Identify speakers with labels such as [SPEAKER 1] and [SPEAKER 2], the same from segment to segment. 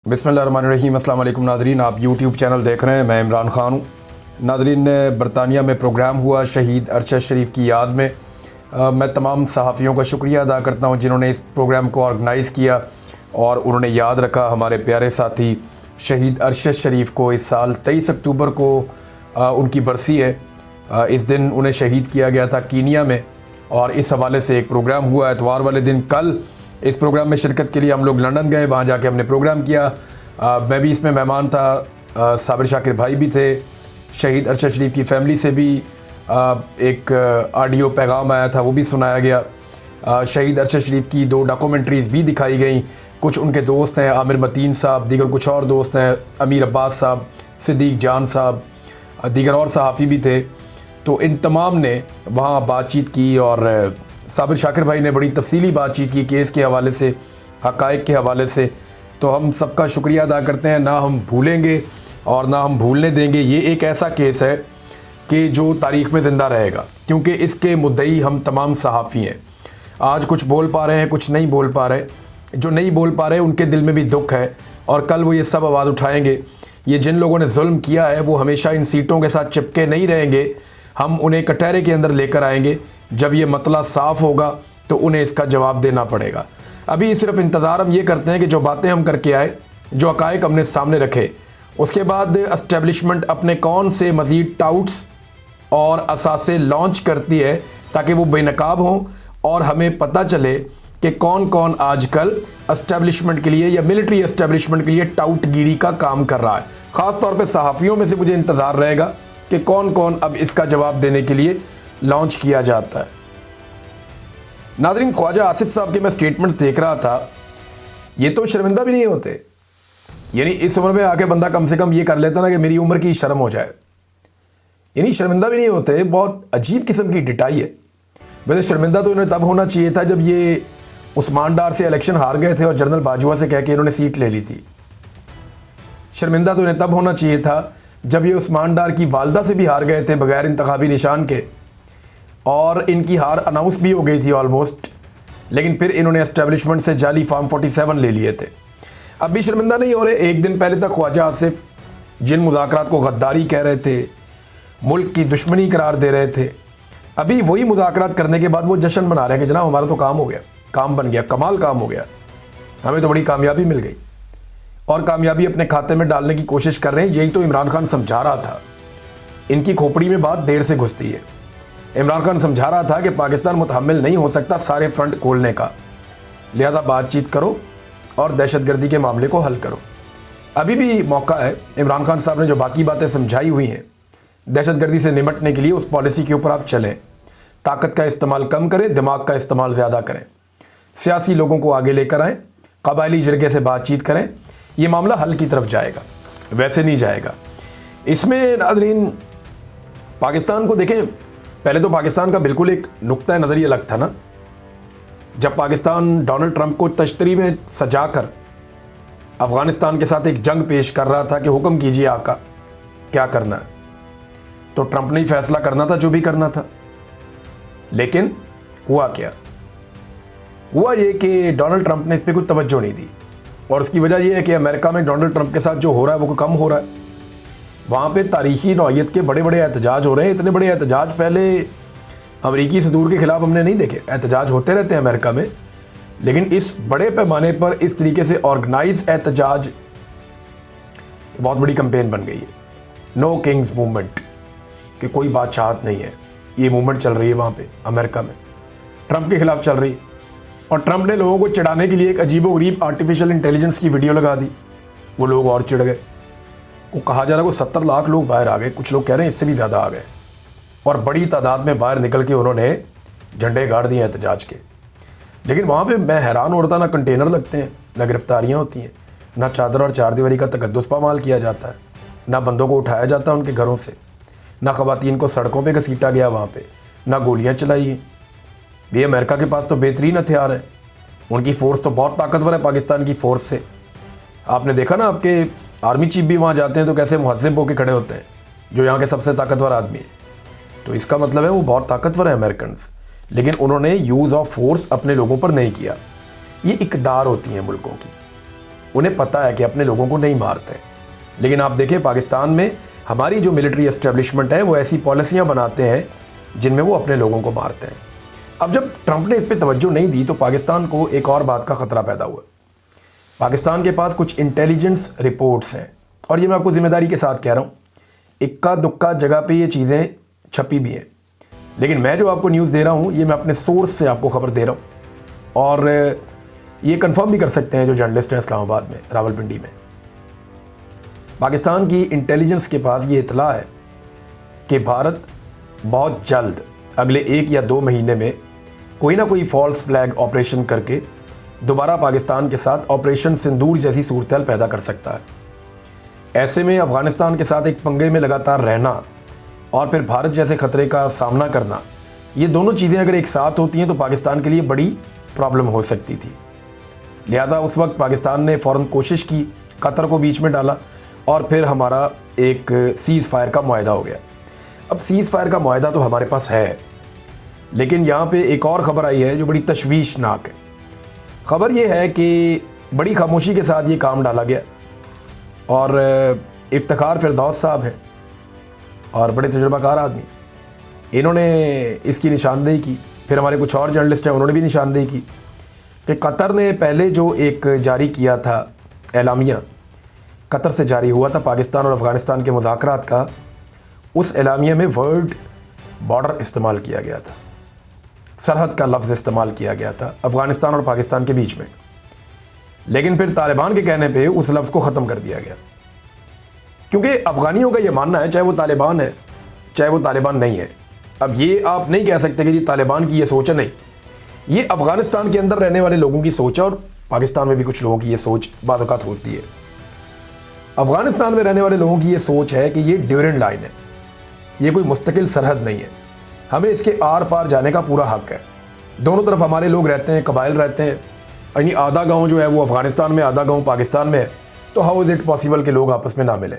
[SPEAKER 1] बिस्मिल्लाहिर्रहमानिर्रहीम। अस्सलाम वालेकुम नादरीन, आप यूट्यूब चैनल देख रहे हैं। मैं इमरान ख़ान हूँ। नादरीन, बरतानिया में प्रोग्राम हुआ शहीद अरशद शरीफ की याद में। मैं तमाम सहाफ़ियों का शुक्रिया अदा करता हूँ जिन्होंने इस प्रोग्राम को ऑर्गेनाइज़ किया और उन्होंने याद रखा हमारे प्यारे साथी शहीद अरशद शरीफ को। इस साल 23 अक्टूबर को उनकी बरसी है। इस दिन उन्हें शहीद किया गया था कीनिया में और इस हवाले से एक प्रोग्राम हुआ एतवार वाले दिन। कल इस प्रोग्राम में शिरकत के लिए हम लोग लंदन गए, वहाँ जाके हमने प्रोग्राम किया। मैं भी इसमें मेहमान था, साबिर शाकिर भाई भी थे। शहीद अरशद शरीफ की फ़ैमिली से भी एक ऑडियो पैगाम आया था, वो भी सुनाया गया। शहीद अरशद शरीफ की 2 डॉक्यूमेंट्रीज़ भी दिखाई गई। कुछ उनके दोस्त हैं, आमिर मतीन साहब, दीगर कुछ और दोस्त हैं, अमीर अब्बास साहब, सिद्दीक जान साहब, दीगर और सहाफ़ी भी थे। तो इन तमाम ने वहाँ बातचीत की और साबिर शाकिर भाई ने बड़ी तफसीली बातचीत की केस के हवाले से, हक़ाइक़ के हवाले से। तो हम सबका शुक्रिया अदा करते हैं, ना हम भूलेंगे और ना हम भूलने देंगे। ये एक ऐसा केस है कि जो तारीख़ में ज़िंदा रहेगा, क्योंकि इसके मुद्दई हम तमाम सहाफ़ी हैं। आज कुछ बोल पा रहे हैं, कुछ नहीं बोल पा रहे। जो नहीं बोल पा रहे उनके दिल में भी दुख है और कल वो ये सब आवाज़ उठाएँगे। ये जिन लोगों ने जुल्म किया है वो हमेशा इन सीटों के साथ चिपके नहीं रहेंगे। हम उन्हें कटहरे के अंदर लेकर आएंगे। जब ये मतला साफ़ होगा तो उन्हें इसका जवाब देना पड़ेगा। अभी सिर्फ इंतज़ार हम ये करते हैं कि जो बातें हम करके आए, जो हक़ाइक़ हमने सामने रखे, उसके बाद एस्टेब्लिशमेंट अपने कौन से मज़ीद टाउट्स और असासे लॉन्च करती है ताकि वो बेनकाब हों और हमें पता चले कि कौन कौन आजकल एस्टेब्लिशमेंट के लिए या मिलिट्री एस्टेब्लिशमेंट के लिए टाउटगिरी का काम कर रहा है। ख़ास तौर पे सहाफ़ियों में से मुझे इंतज़ार रहेगा कि कौन कौन अब इसका जवाब देने के लिए लॉन्च किया जाता है। नादरीन, ख्वाजा आसिफ साहब के मैं स्टेटमेंट्स देख रहा था, ये तो शर्मिंदा भी नहीं होते। यानी इस उम्र में आके बंदा कम से कम ये कर लेता ना कि मेरी उम्र की शर्म हो जाए। यानी शर्मिंदा भी नहीं होते। बहुत अजीब किस्म की डिटाई है। वैसे शर्मिंदा तो इन्हें तब होना चाहिए था जब ये उस्मान डार से इलेक्शन हार गए थे और जनरल बाजवा से कह के इन्होंने सीट ले ली थी। शर्मिंदा तो इन्हें तब होना चाहिए था जब ये उस्मान डार की वालदा से भी हार गए थे बगैर इंतखाबी निशान के, और इनकी हार अनाउंस भी हो गई थी ऑलमोस्ट, लेकिन फिर इन्होंने एस्टेब्लिशमेंट से जाली फॉर्म 47 ले लिए थे। अब भी शर्मिंदा नहीं हो रहे। एक दिन पहले तक ख्वाजा आसिफ जिन मुज़ाकरात को गद्दारी कह रहे थे, मुल्क की दुश्मनी करार दे रहे थे, अभी वही मुज़ाकरात करने के बाद वो जश्न मना रहे हैं कि जनाब हमारा तो काम हो गया, काम बन गया, कमाल काम हो गया, हमें तो बड़ी कामयाबी मिल गई। और कामयाबी अपने खाते में डालने की कोशिश कर रहे हैं। यही तो इमरान खान समझा रहा था। इनकी खोपड़ी में बात देर से घुसती है। इमरान खान समझा रहा था कि पाकिस्तान मुतहम्मिल नहीं हो सकता सारे फ्रंट खोलने का, लिहाजा बातचीत करो और दहशतगर्दी के मामले को हल करो। अभी भी मौका है। इमरान खान साहब ने जो बाकी बातें समझाई हुई हैं दहशतगर्दी से निपटने के लिए, उस पॉलिसी के ऊपर आप चलें। ताकत का इस्तेमाल कम करें, दिमाग का इस्तेमाल ज़्यादा करें। सियासी लोगों को आगे लेकर आएँ, कबायली जरगे से बातचीत करें। ये मामला हल की तरफ जाएगा, वैसे नहीं जाएगा। इसमें नाज़रीन पाकिस्तान को देखें, पहले तो पाकिस्तान का बिल्कुल एक नुक्ता नज़री अलग था ना। जब पाकिस्तान डोनाल्ड ट्रंप को तश्तरी में सजाकर अफ़गानिस्तान के साथ एक जंग पेश कर रहा था कि हुक्म कीजिए आका, क्या करना है, तो ट्रंप ने ही फैसला करना था जो भी करना था। लेकिन हुआ क्या? हुआ ये कि डोनाल्ड ट्रंप ने इस पर कोई तवज्जो नहीं दी, और उसकी वजह यह है कि अमेरिका में डोनाल्ड ट्रंप के साथ जो हो रहा है वो कम हो रहा है। वहाँ पे तारीख़ी नौइयत के बड़े बड़े एहतजाज हो रहे हैं। इतने बड़े एहतजाज पहले अमरीकी सदूर के ख़िलाफ़ हमने नहीं देखे। एहतजाज होते रहते हैं अमेरिका में, लेकिन इस बड़े पैमाने पर इस तरीके से ऑर्गेनाइज एहतजाज बहुत बड़ी कंपेन बन गई है। नो किंग्स मूवमेंट, कि कोई बादशाहत नहीं है, ये मूवमेंट चल रही है वहाँ पे अमेरिका में, ट्रंप के ख़िलाफ़ चल रही है। और ट्रंप ने लोगों को चिढ़ाने के लिए एक अजीबोगरीब आर्टिफिशियल इंटेलिजेंस की वीडियो लगा दी। वो लोग और चिढ़ गए। वो कहा जा रहा है कि 70 लाख लोग बाहर आ गए, कुछ लोग कह रहे हैं इससे भी ज़्यादा आ गए, और बड़ी तादाद में बाहर निकल के उन्होंने झंडे गाड़ दिए एहतजाज के। लेकिन वहाँ पे मैं हैरान हो रहा था, ना कंटेनर लगते हैं, ना गिरफ्तारियाँ होती हैं, ना चादर और चारदीवारी का तकद्दुस पामाल किया जाता है, ना बंदों को उठाया जाता है उनके घरों से, ना ख़वातीन को सड़कों पर घसीटा गया वहाँ पर, ना गोलियाँ चलाई गई। ये अमेरिका के पास तो बेहतरीन हथियार है, उनकी फ़ोर्स तो बहुत ताकतवर है पाकिस्तान की फ़ोर्स से। आपने देखा ना, आपके आर्मी चीफ भी वहाँ जाते हैं तो कैसे मुहज़्ज़ब होकर खड़े होते हैं, जो यहाँ के सबसे ताकतवर आदमी है। तो इसका मतलब है वो बहुत ताकतवर है अमेरिकन्स, लेकिन उन्होंने यूज़ ऑफ फोर्स अपने लोगों पर नहीं किया। ये इक़दार होती हैं मुल्कों की, उन्हें पता है कि अपने लोगों को नहीं मारते। लेकिन आप देखें पाकिस्तान में हमारी जो मिलिट्री एस्टेब्लिशमेंट है वो ऐसी पॉलिसियाँ बनाते हैं जिनमें वो अपने लोगों को मारते हैं। अब जब ट्रंप ने इस पर तवज्जो नहीं दी तो पाकिस्तान को एक और बात का ख़तरा पैदा हुआ। पाकिस्तान के पास कुछ इंटेलिजेंस रिपोर्ट्स हैं, और ये मैं आपको ज़िम्मेदारी के साथ कह रहा हूँ, इक्का दुक्का जगह पे ये चीज़ें छपी भी हैं, लेकिन मैं जो आपको न्यूज़ दे रहा हूँ ये मैं अपने सोर्स से आपको खबर दे रहा हूँ, और ये कंफर्म भी कर सकते हैं जो जर्नलिस्ट हैं इस्लामाबाद में, रावलपिंडी में। पाकिस्तान की इंटेलिजेंस के पास ये इतला है कि भारत बहुत जल्द अगले 1 या 2 महीने में कोई ना कोई फॉल्स फ्लैग ऑपरेशन करके दोबारा पाकिस्तान के साथ ऑपरेशन सिंदूर जैसी सूरत पैदा कर सकता है। ऐसे में अफ़गानिस्तान के साथ एक पंगे में लगातार रहना और फिर भारत जैसे ख़तरे का सामना करना, ये दोनों चीज़ें अगर एक साथ होती हैं तो पाकिस्तान के लिए बड़ी प्रॉब्लम हो सकती थी। लिहाजा उस वक्त पाकिस्तान ने फ़ौरन कोशिश की, कतर को बीच में डाला और फिर हमारा एक सीज़ फायर का मुआहदा हो गया। अब सीज़ फायर का मुआहदा तो हमारे पास है, लेकिन यहाँ पे एक और ख़बर आई है जो बड़ी तशवीशनाक है। ख़बर ये है कि बड़ी खामोशी के साथ ये काम डाला गया, और इफ्तिखार फिरदौस साहब हैं और बड़े तजुर्बाकार आदमी, इन्होंने इसकी निशानदेही की। फिर हमारे कुछ और जर्नलिस्ट हैं, उन्होंने भी निशानदेही की कि कतर ने पहले जो एक जारी किया था एलामिया, कतर से जारी हुआ था पाकिस्तान और अफ़गानिस्तान के मुज़ाकरात का, उस एलामिया में वर्ड बॉर्डर इस्तेमाल किया गया था, सरहद का लफ्ज़ इस्तेमाल किया गया था अफ़गानिस्तान और पाकिस्तान के बीच में। लेकिन फिर तालिबान के कहने पे उस लफ्ज़ को ख़त्म कर दिया गया, क्योंकि अफ़गानियों का ये मानना है चाहे वो तालिबान है चाहे वो तालिबान नहीं है। अब ये आप नहीं कह सकते कि ये तालिबान की ये सोच है, नहीं, ये अफ़गानिस्तान के अंदर रहने वाले लोगों की सोच है, और पाकिस्तान में भी कुछ लोगों की ये सोच बाज़ औक़ात होती है। अफ़गानिस्तान में रहने वाले लोगों की ये सोच है कि ये ड्यूरेंट लाइन है, ये कोई मुस्तकिल सरहद नहीं है, हमें इसके आर पार जाने का पूरा हक़ है। दोनों तरफ हमारे लोग रहते हैं, कबाइल रहते हैं, यानी आधा गांव जो है वो अफ़गानिस्तान में, आधा गांव पाकिस्तान में है, तो हाउ इज़ इट पॉसिबल कि लोग आपस में ना मिलें।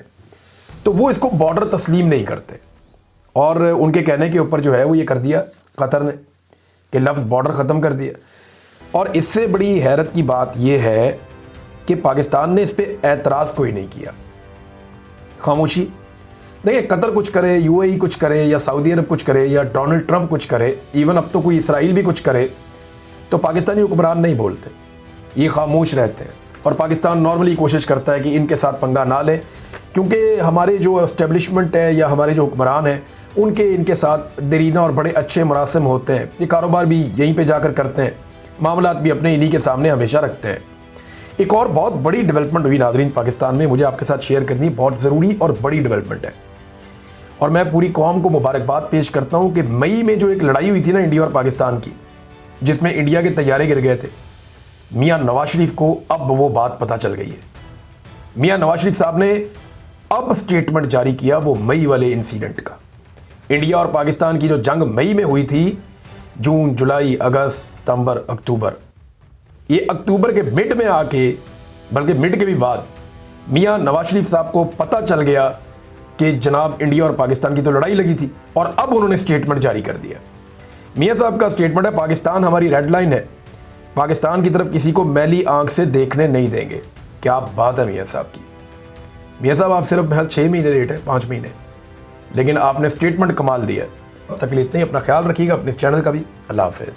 [SPEAKER 1] तो वो इसको बॉर्डर तस्लीम नहीं करते, और उनके कहने के ऊपर जो है वो ये कर दिया कतर ने कि लफ्ज़ बॉर्डर ख़त्म कर दिया। और इससे बड़ी हैरत की बात यह है कि पाकिस्तान ने इस पर एतराज़ कोई नहीं किया, खामोशी। देखिए, कतर कुछ करे, यूएई कुछ करे, या सऊदी अरब कुछ करे, या डोनाल्ड ट्रंप कुछ करे, इवन अब तो कोई इसराइल भी कुछ करे, तो पाकिस्तानी हुक्मरान नहीं बोलते, ये खामोश रहते हैं। और पाकिस्तान नॉर्मली कोशिश करता है कि इनके साथ पंगा ना ले, क्योंकि हमारे जो एस्टेब्लिशमेंट है या हमारे जो हुक्मरान हैं उनके इनके साथ दरीना और बड़े अच्छे मरासिम होते हैं, ये कारोबार भी यहीं पे जाकर करते हैं, मामलात भी अपने इन्हीं के सामने हमेशा रखते हैं। एक और बहुत बड़ी डेवलपमेंट हुई नाज़रीन पाकिस्तान में, मुझे आपके साथ शेयर करनी बहुत ज़रूरी और बड़ी डेवलपमेंट है, और मैं पूरी कौम को मुबारकबाद पेश करता हूँ कि मई में जो एक लड़ाई हुई थी ना इंडिया और पाकिस्तान की, जिसमें इंडिया के तैयारे गिर गए थे, मियाँ नवाज शरीफ को अब वो बात पता चल गई है। मियाँ नवाज शरीफ साहब ने अब स्टेटमेंट जारी किया वो मई वाले इंसिडेंट का। इंडिया और पाकिस्तान की जो जंग मई में हुई थी, जून, जुलाई, अगस्त, सितंबर, अक्टूबर, ये अक्टूबर के मिड में आके, बल्कि मिड के भी बाद, मियाँ नवाज शरीफ साहब को पता चल गया कि जनाब इंडिया और पाकिस्तान की तो लड़ाई लगी थी, और अब उन्होंने स्टेटमेंट जारी कर दिया। मियाँ साहब का स्टेटमेंट है, पाकिस्तान हमारी रेड लाइन है, पाकिस्तान की तरफ किसी को मैली आंख से देखने नहीं देंगे। क्या बात है मियाँ साहब की। मियाँ साहब, आप सिर्फ महज 6 महीने लेट है, 5 महीने, लेकिन आपने स्टेटमेंट कमाल दिया है। तक इतना ही, अपना ख्याल रखिएगा, अपने चैनल का भी। अल्लाह हाफ़िज़।